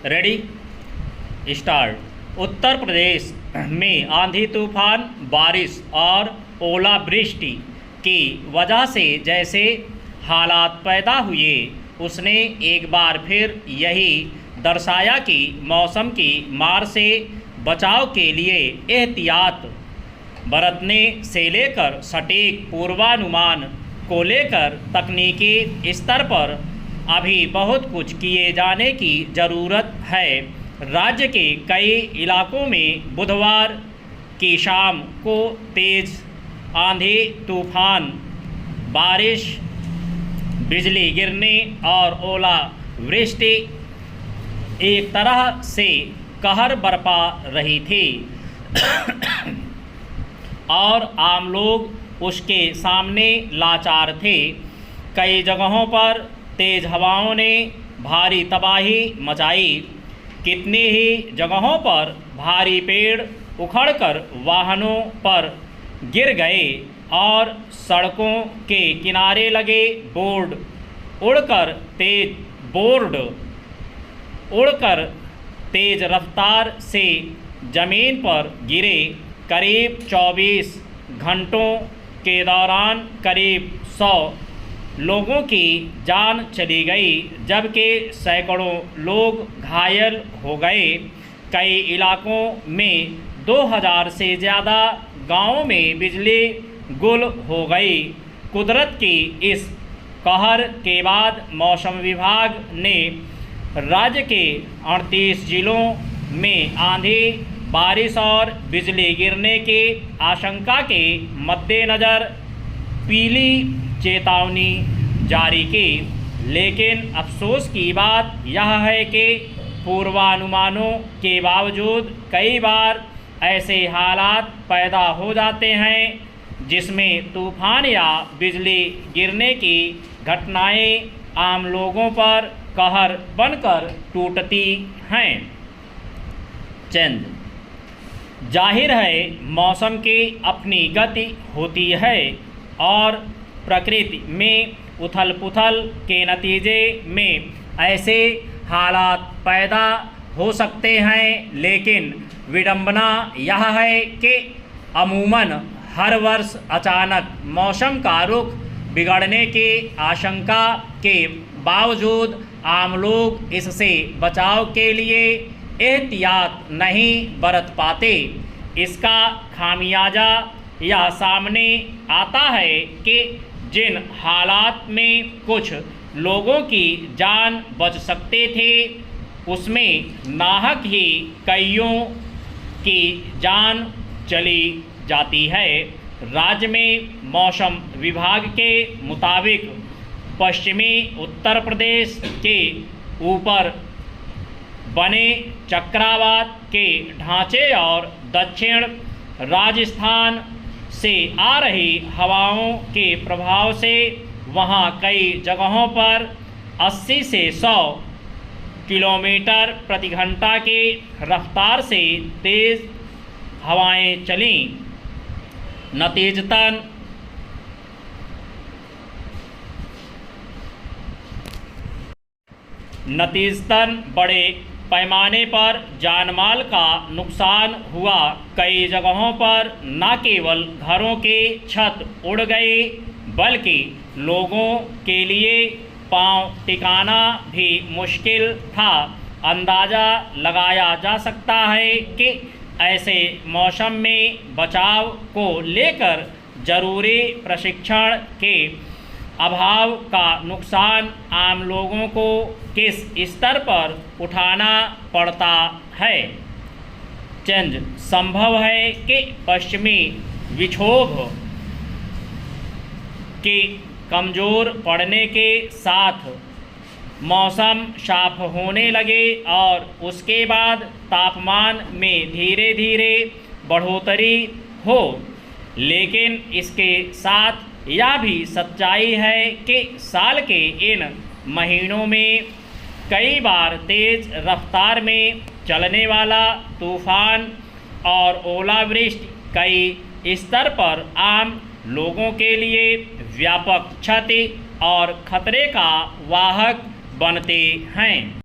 Ready start. Uttar Pradesh में आंधी तूफान, बारिश और ओलावृष्टि की वजह से जैसे हालात पैदा हुए, उसने एक बार फिर यही दर्शाया कि मौसम की मार से बचाव के लिए एहतियात बरतने से लेकर सटीक पूर्वानुमान को लेकर तकनीकी स्तर पर अभी बहुत कुछ किए जाने की ज़रूरत है। राज्य के कई इलाकों में बुधवार की शाम को तेज़ आंधी तूफान, बारिश, बिजली गिरने और ओलावृष्टि एक तरह से कहर बरपा रही थी और आम लोग उसके सामने लाचार थे। कई जगहों पर तेज़ हवाओं ने भारी तबाही मचाई। कितनी ही जगहों पर भारी पेड़ उखड़कर वाहनों पर गिर गए और सड़कों के किनारे लगे बोर्ड उड़कर तेज़ रफ्तार से ज़मीन पर गिरे। करीब 24 घंटों के दौरान करीब 100 लोगों की जान चली गई, जबकि सैकड़ों लोग घायल हो गए। कई इलाकों में 2000 से ज़्यादा गांवों में बिजली गुल हो गई। कुदरत की इस कहर के बाद मौसम विभाग ने राज्य के 38 जिलों में आंधी, बारिश और बिजली गिरने की आशंका के मद्देनज़र पीली चेतावनी जारी की। लेकिन अफसोस की बात यह है कि पूर्वानुमानों के बावजूद कई बार ऐसे हालात पैदा हो जाते हैं जिसमें तूफान या बिजली गिरने की घटनाएं आम लोगों पर कहर बनकर टूटती हैं। चंद जाहिर है मौसम की अपनी गति होती है और प्रकृति में उथल पुथल के नतीजे में ऐसे हालात पैदा हो सकते हैं, लेकिन विडंबना यह है कि अमूमन हर वर्ष अचानक मौसम का रुख बिगड़ने की आशंका के बावजूद आम लोग इससे बचाव के लिए एहतियात नहीं बरत पाते। इसका खामियाजा यह सामने आता है कि जिन हालात में कुछ लोगों की जान बच सकते थे, उसमें नाहक ही कईयों की जान चली जाती है। राज्य में मौसम विभाग के मुताबिक पश्चिमी उत्तर प्रदेश के ऊपर बने चक्रवात के ढांचे और दक्षिण राजस्थान से आ रही हवाओं के प्रभाव से वहां कई जगहों पर 80 से 100 किलोमीटर प्रति घंटा की रफ्तार से तेज़ हवाएं चलीं। नतीजतन बड़े पैमाने पर जानमाल का नुकसान हुआ। कई जगहों पर न केवल घरों की छत उड़ गई, बल्कि लोगों के लिए पांव टिकाना भी मुश्किल था। अंदाज़ा लगाया जा सकता है कि ऐसे मौसम में बचाव को लेकर जरूरी प्रशिक्षण के अभाव का नुकसान आम लोगों को किस स्तर पर उठाना पड़ता है। चंद संभव है कि पश्चिमी विक्षोभ के कमज़ोर पड़ने के साथ मौसम साफ होने लगे और उसके बाद तापमान में धीरे धीरे बढ़ोतरी हो। लेकिन इसके साथ यह भी सच्चाई है कि साल के इन महीनों में कई बार तेज़ रफ्तार में चलने वाला तूफान और ओलावृष्टि कई स्तर पर आम लोगों के लिए व्यापक क्षति और खतरे का वाहक बनते हैं।